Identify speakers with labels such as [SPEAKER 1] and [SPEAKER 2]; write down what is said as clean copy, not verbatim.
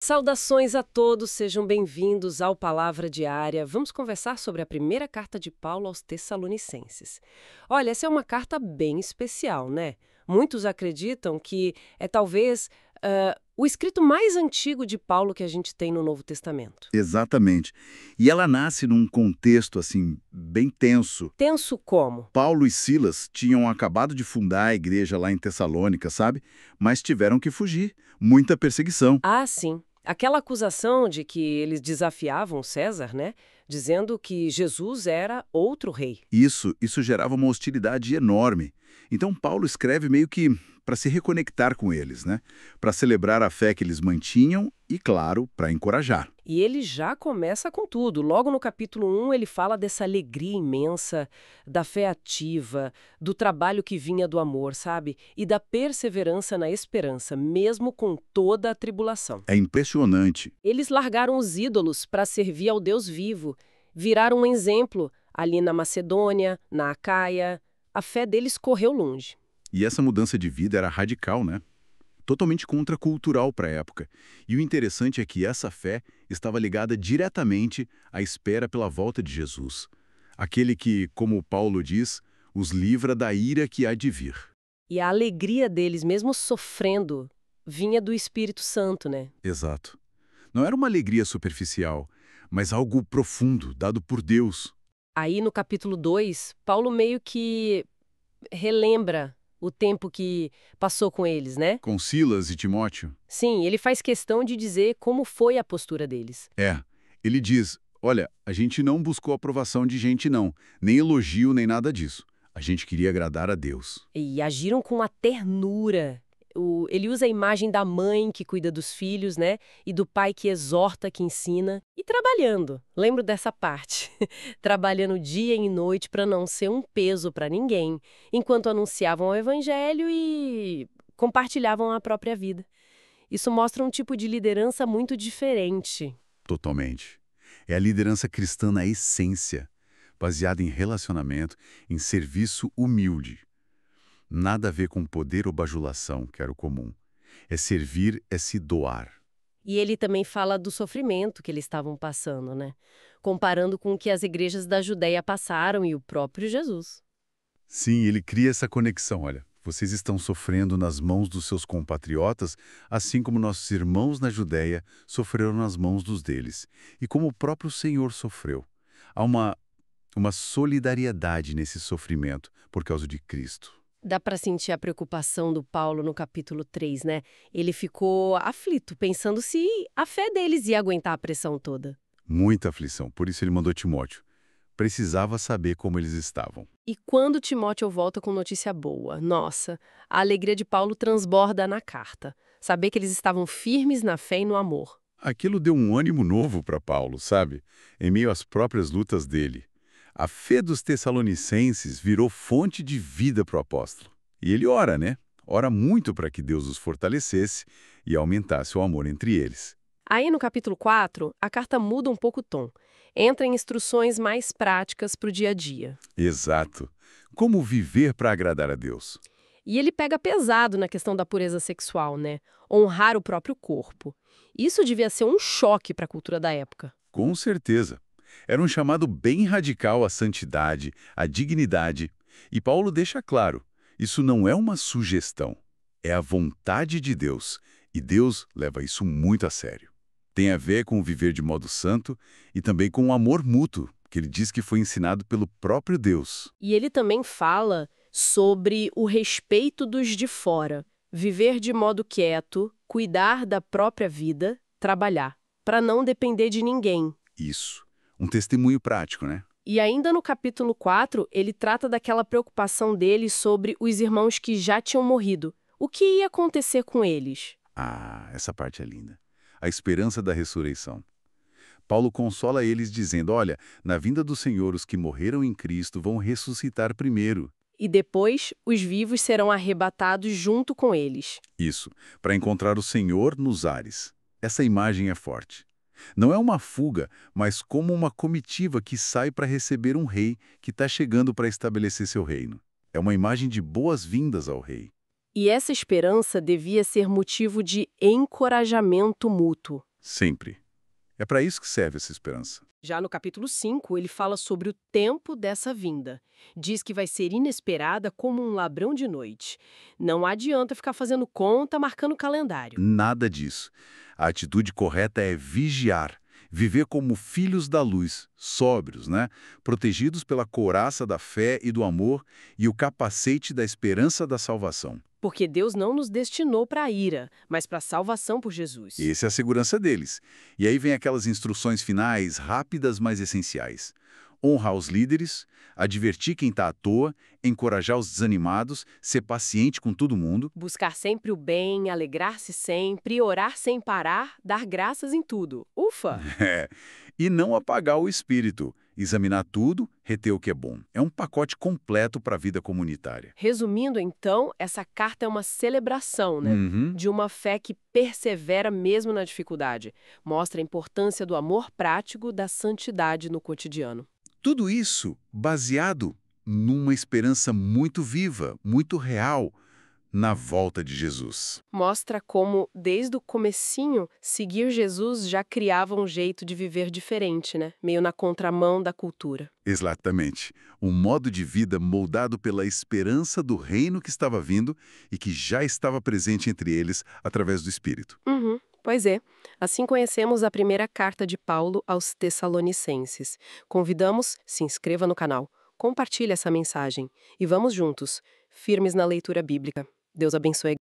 [SPEAKER 1] Saudações a todos, sejam bem-vindos ao Palavra Diária. Vamos conversar sobre a primeira carta de Paulo aos Tessalonicenses. Olha, essa é uma carta bem especial, né? Muitos acreditam que é talvez o escrito mais antigo de Paulo que a gente tem no Novo Testamento.
[SPEAKER 2] Exatamente. E ela nasce num contexto, assim, bem tenso.
[SPEAKER 1] Tenso como?
[SPEAKER 2] Paulo e Silas tinham acabado de fundar a igreja lá em Tessalônica, sabe? Mas tiveram que fugir. Muita perseguição.
[SPEAKER 1] Ah, sim. Aquela acusação de que eles desafiavam César, né? Dizendo que Jesus era outro rei.
[SPEAKER 2] Isso gerava uma hostilidade enorme. Então Paulo escreve meio que para se reconectar com eles, né? Para celebrar a fé que eles mantinham e, claro, para encorajar.
[SPEAKER 1] E ele já começa com tudo. Logo no capítulo 1, ele fala dessa alegria imensa, da fé ativa, do trabalho que vinha do amor, sabe? E da perseverança na esperança, mesmo com toda a tribulação.
[SPEAKER 2] É impressionante.
[SPEAKER 1] Eles largaram os ídolos para servir ao Deus vivo, viraram um exemplo ali na Macedônia, na Acaia. A fé deles correu longe.
[SPEAKER 2] E essa mudança de vida era radical, né? Totalmente contracultural para a época. E o interessante é que essa fé estava ligada diretamente à espera pela volta de Jesus. Aquele que, como Paulo diz, os livra da ira que há de vir.
[SPEAKER 1] E a alegria deles, mesmo sofrendo, vinha do Espírito Santo, né?
[SPEAKER 2] Exato. Não era uma alegria superficial, mas algo profundo, dado por Deus.
[SPEAKER 1] Aí no capítulo 2, Paulo meio que relembra o tempo que passou com eles, né?
[SPEAKER 2] Com Silas e Timóteo.
[SPEAKER 1] Sim, ele faz questão de dizer como foi a postura deles.
[SPEAKER 2] Ele diz, olha, a gente não buscou aprovação de gente não, nem elogio, nem nada disso. A gente queria agradar a Deus.
[SPEAKER 1] E agiram com uma ternura. Ele usa a imagem da mãe que cuida dos filhos, né? E do pai que exorta, que ensina. E trabalhando. Lembro dessa parte. Trabalhando dia e noite para não ser um peso para ninguém, enquanto anunciavam o evangelho e compartilhavam a própria vida. Isso mostra um tipo de liderança muito diferente.
[SPEAKER 2] Totalmente. É a liderança cristã na essência, baseada em relacionamento, em serviço humilde. Nada a ver com poder ou bajulação, que era o comum. É servir, é se doar.
[SPEAKER 1] E ele também fala do sofrimento que eles estavam passando, né? Comparando com o que as igrejas da Judéia passaram e o próprio Jesus.
[SPEAKER 2] Sim, ele cria essa conexão, olha. Vocês estão sofrendo nas mãos dos seus compatriotas, assim como nossos irmãos na Judéia sofreram nas mãos dos deles. E como o próprio Senhor sofreu. Há uma solidariedade nesse sofrimento por causa de Cristo.
[SPEAKER 1] Dá para sentir a preocupação do Paulo no capítulo 3, né? Ele ficou aflito, pensando se a fé deles ia aguentar a pressão toda.
[SPEAKER 2] Muita aflição, por isso ele mandou Timóteo. Precisava saber como eles estavam.
[SPEAKER 1] E quando Timóteo volta com notícia boa, nossa, a alegria de Paulo transborda na carta. Saber que eles estavam firmes na fé e no amor.
[SPEAKER 2] Aquilo deu um ânimo novo para Paulo, sabe? Em meio às próprias lutas dele. A fé dos tessalonicenses virou fonte de vida para o apóstolo. E ele ora, né? Ora muito para que Deus os fortalecesse e aumentasse o amor entre eles.
[SPEAKER 1] Aí no capítulo 4, a carta muda um pouco o tom. Entra em instruções mais práticas para o dia a dia.
[SPEAKER 2] Exato. Como viver para agradar a Deus?
[SPEAKER 1] E ele pega pesado na questão da pureza sexual, né? Honrar o próprio corpo. Isso devia ser um choque para a cultura da época.
[SPEAKER 2] Com certeza. Era um chamado bem radical à santidade, à dignidade. E Paulo deixa claro, isso não é uma sugestão, é a vontade de Deus. E Deus leva isso muito a sério. Tem a ver com viver de modo santo e também com o amor mútuo, que ele diz que foi ensinado pelo próprio Deus.
[SPEAKER 1] E ele também fala sobre o respeito dos de fora, viver de modo quieto, cuidar da própria vida, trabalhar, para não depender de ninguém.
[SPEAKER 2] Isso. Um testemunho prático, né?
[SPEAKER 1] E ainda no capítulo 4, ele trata daquela preocupação dele sobre os irmãos que já tinham morrido. O que ia acontecer com eles?
[SPEAKER 2] Ah, essa parte é linda. A esperança da ressurreição. Paulo consola eles dizendo, olha, na vinda do Senhor os que morreram em Cristo vão ressuscitar primeiro.
[SPEAKER 1] E depois, os vivos serão arrebatados junto com eles.
[SPEAKER 2] Isso, para encontrar o Senhor nos ares. Essa imagem é forte. Não é uma fuga, mas como uma comitiva que sai para receber um rei que está chegando para estabelecer seu reino. É uma imagem de boas-vindas ao rei.
[SPEAKER 1] E essa esperança devia ser motivo de encorajamento mútuo.
[SPEAKER 2] Sempre. É para isso que serve essa esperança.
[SPEAKER 1] Já no capítulo 5, ele fala sobre o tempo dessa vinda. Diz que vai ser inesperada como um ladrão de noite. Não adianta ficar fazendo conta, marcando calendário.
[SPEAKER 2] Nada disso. A atitude correta é vigiar, viver como filhos da luz, sóbrios, né? Protegidos pela couraça da fé e do amor e o capacete da esperança da salvação.
[SPEAKER 1] Porque Deus não nos destinou para a ira, mas para a salvação por Jesus.
[SPEAKER 2] Essa é a segurança deles. E aí vem aquelas instruções finais, rápidas, mas essenciais. Honrar os líderes, advertir quem está à toa, encorajar os desanimados, ser paciente com todo mundo.
[SPEAKER 1] Buscar sempre o bem, alegrar-se sempre, orar sem parar, dar graças em tudo. Ufa!
[SPEAKER 2] É. E não apagar o espírito. Examinar tudo, reter o que é bom. É um pacote completo para a vida comunitária.
[SPEAKER 1] Resumindo, então, essa carta é uma celebração, né?
[SPEAKER 2] Uhum.
[SPEAKER 1] De uma fé que persevera mesmo na dificuldade. Mostra a importância do amor prático, da santidade no cotidiano.
[SPEAKER 2] Tudo isso baseado numa esperança muito viva, muito real, na volta de Jesus.
[SPEAKER 1] Mostra como, desde o comecinho, seguir Jesus já criava um jeito de viver diferente, né? Meio na contramão da cultura.
[SPEAKER 2] Exatamente. Um modo de vida moldado pela esperança do reino que estava vindo e que já estava presente entre eles através do Espírito.
[SPEAKER 1] Uhum. Pois é, assim conhecemos a primeira carta de Paulo aos Tessalonicenses. Convidamos, se inscreva no canal, compartilhe essa mensagem e vamos juntos, firmes na leitura bíblica. Deus abençoe.